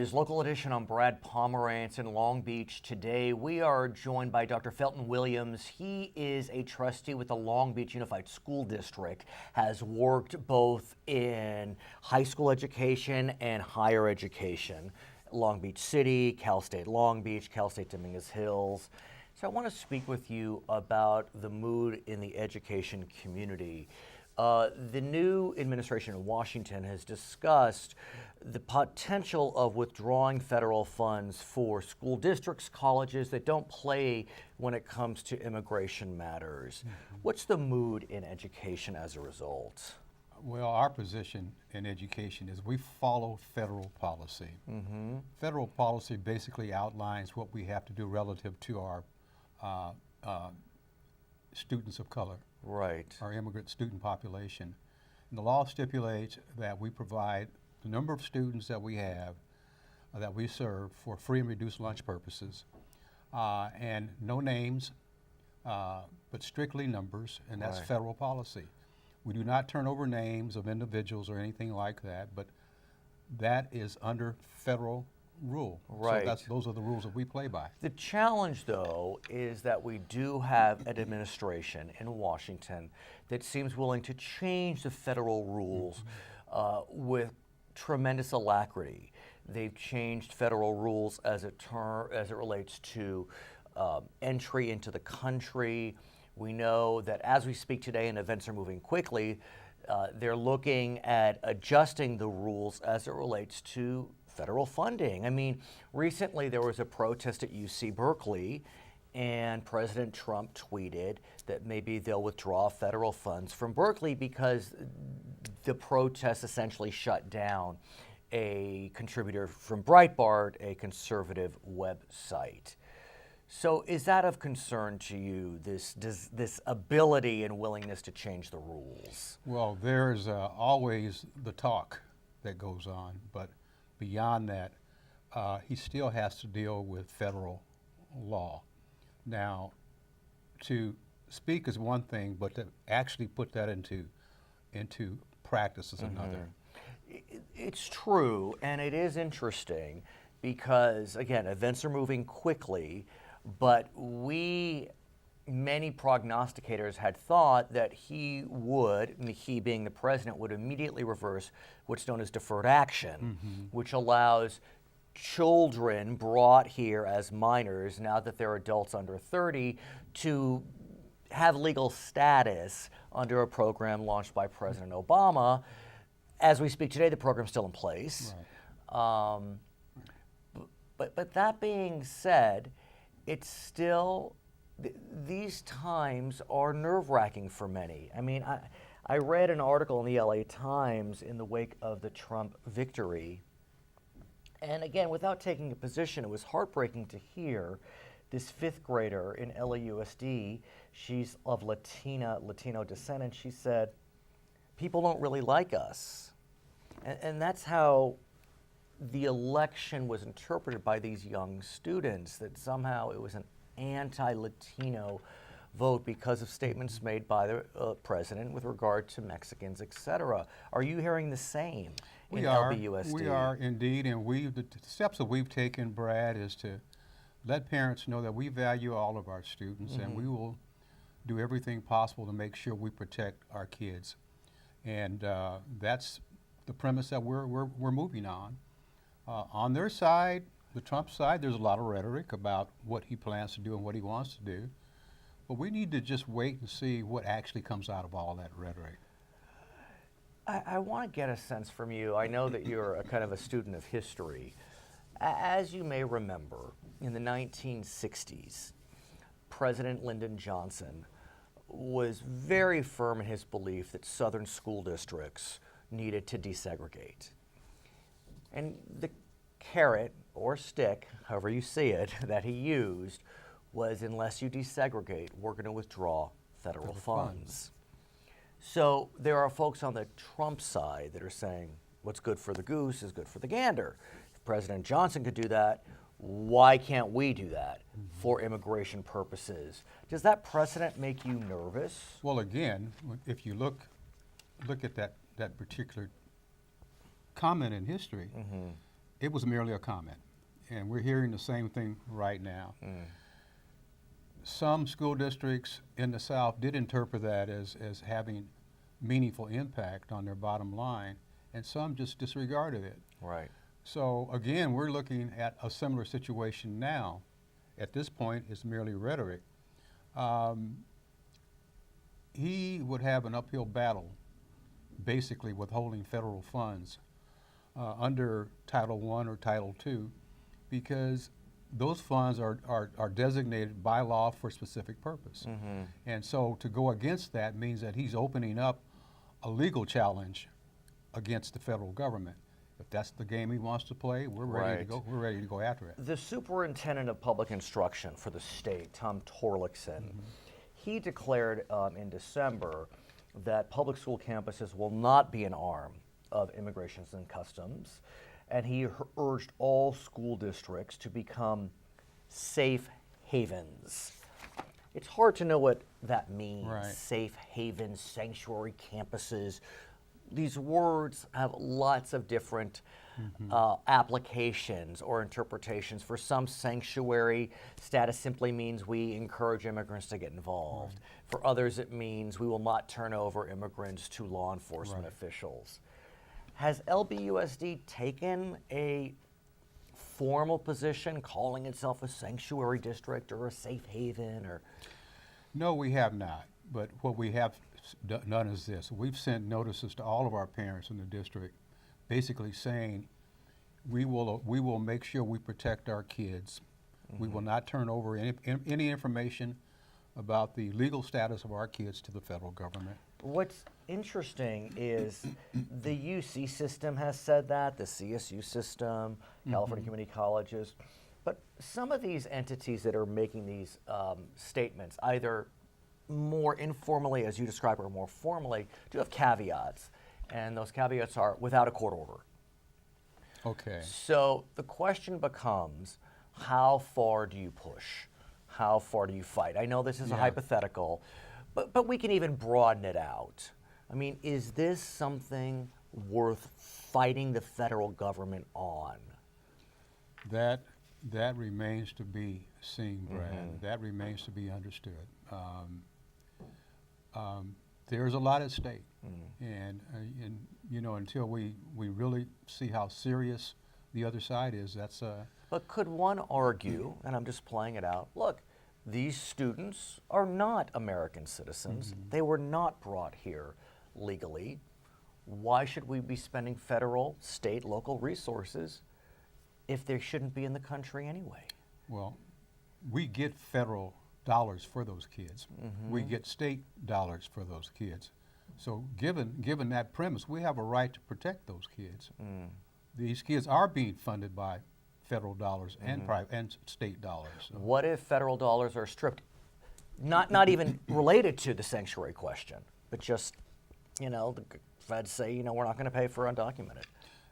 is Local Edition. I'm Brad Pomerance in Long Beach. Today we are joined by Dr. Felton Williams. He is a trustee with the Long Beach Unified School District, has worked both in high school education and higher education. Long Beach City, Cal State Long Beach, Cal State Dominguez Hills. So I want to speak with you about the mood in the education community. The new administration in Washington has discussed the potential of withdrawing federal funds for school districts, colleges that don't play when it comes to immigration matters. What's the mood in education as a result? Well, our position in education is we follow federal policy. Federal policy basically outlines what we have to do relative to our students of color. Right. Our immigrant student population. And the law stipulates that we provide the number of students that we have, that we serve for free and reduced lunch purposes, and no names, but strictly numbers, and that's Right. federal policy. We do not turn over names of individuals or anything like that, but that is under federal rule. Right. So those are the rules that we play by. The challenge, though, is that we do have an administration in Washington that seems willing to change the federal rules with tremendous alacrity. They've changed federal rules as it relates to entry into the country. We know that as we speak today, and events are moving quickly, they're looking at adjusting the rules as it relates to federal funding. I mean, recently there was a protest at UC Berkeley, and President Trump tweeted that maybe they'll withdraw federal funds from Berkeley because the protest essentially shut down a contributor from Breitbart, a conservative website. So is that of concern to you, this ability and willingness to change the rules? Well, there's always the talk that goes on, but beyond that, he still has to deal with federal law. Now, to speak is one thing, but to actually put that into practice is another. It's true, and it is interesting because, again, events are moving quickly, but many prognosticators had thought that he being the president, would immediately reverse what's known as deferred action, which allows children brought here as minors, now that they're adults under 30, to have legal status under a program launched by President Obama. As we speak today, the program's still in place. Right. But that being said, it's still, these times are nerve-wracking for many. I mean, I read an article in the LA Times in the wake of the Trump victory. And again, without taking a position, it was heartbreaking to hear this fifth grader in LAUSD. She's of Latino descent, and she said, people don't really like us. And that's how the election was interpreted by these young students, that somehow it was an anti-Latino vote because of statements made by the president with regard to Mexicans, et cetera. Are you hearing the same in LBUSD? We are indeed, and the steps that we've taken, Brad, is to let parents know that we value all of our students, and we will do everything possible to make sure we protect our kids. And that's the premise that we're moving on. On their side, the Trump side, there's a lot of rhetoric about what he plans to do and what he wants to do. But we need to just wait and see what actually comes out of all that rhetoric. I want to get a sense from you. I know that you're a kind of a student of history. As you may remember, in the 1960s, President Lyndon Johnson was very firm in his belief that Southern school districts needed to desegregate. And the carrot or stick, however you see it, that he used was, unless you desegregate, we're going to withdraw federal funds. So there are folks on the Trump side that are saying, what's good for the goose is good for the gander. If President Johnson could do that, why can't we do that for immigration purposes? Does that precedent make you nervous? Well, again, if you look at that particular comment in history, it was merely a comment. And we're hearing the same thing right now. Some school districts in the South did interpret that as having meaningful impact on their bottom line, and some just disregarded it. Right. So again, we're looking at a similar situation now. At this point, it's merely rhetoric. He would have an uphill battle, basically withholding federal funds under Title I or Title II, because those funds are designated by law for a specific purpose. And so to go against that means that he's opening up a legal challenge against the federal government. If that's the game he wants to play, we're ready to go. We're ready to go after it. The superintendent of public instruction for the state, Tom Torlakson, he declared in December that public school campuses will not be an arm of Immigration and Customs, and he urged all school districts to become safe havens. It's hard to know what that means. Right. Safe havens, sanctuary campuses. These words have lots of different applications or interpretations. For some, sanctuary status simply means we encourage immigrants to get involved. For others, it means we will not turn over immigrants to law enforcement officials. Has LBUSD taken a formal position calling itself a sanctuary district or a safe haven? Or No, we have not. But what we have done is this. We've sent notices to all of our parents in the district basically saying we will make sure we protect our kids. We will not turn over any information about the legal status of our kids to the federal government. what's interesting is the UC system has said that, the CSU system, California Community Colleges, but some of these entities that are making these statements, either more informally, as you describe, or more formally, do have caveats. And those caveats are without a court order. Okay. So the question becomes, how far do you push? How far do you fight? I know this is a hypothetical, but we can even broaden it out. I mean, is this something worth fighting the federal government on? That remains to be seen, Brad. That remains to be understood. There's a lot at stake, and you know, until we really see how serious the other side is, that's But could one argue, and I'm just playing it out, look, these students are not American citizens. They were not brought here legally. Why should we be spending federal, state, local resources if they shouldn't be in the country anyway? well, we get federal dollars for those kids. We get state dollars for those kids. So given that premise, we have a right to protect those kids. These kids are being funded by federal dollars and private and state dollars. So What if federal dollars are stripped? Not even related to the sanctuary question, but just, you know, the feds say, you know, we're not going to pay for undocumented.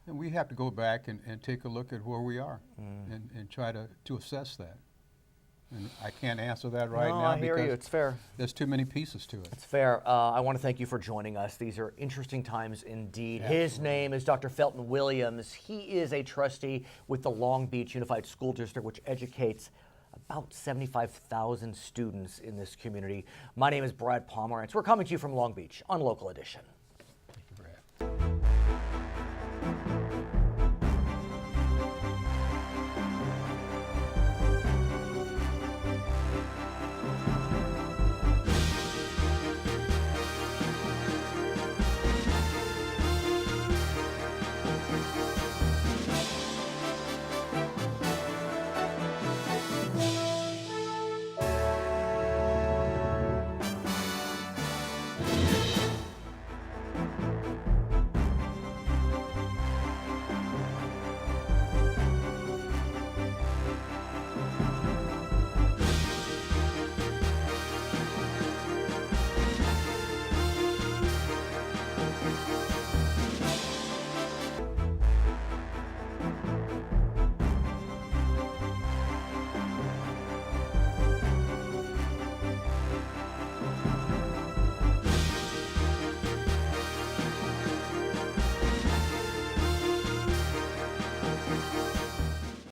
and we have to go back and take a look at where we are and try to assess that. And I can't answer that right No, now I hear because you. It's fair. there's too many pieces to it. It's fair. I want to thank you for joining us. These are interesting times indeed. His name is Dr. Felton Williams. He is a trustee with the Long Beach Unified School District, which educates about 75,000 students in this community. My name is Brad Pomerance. We're coming to you from Long Beach on Local Edition.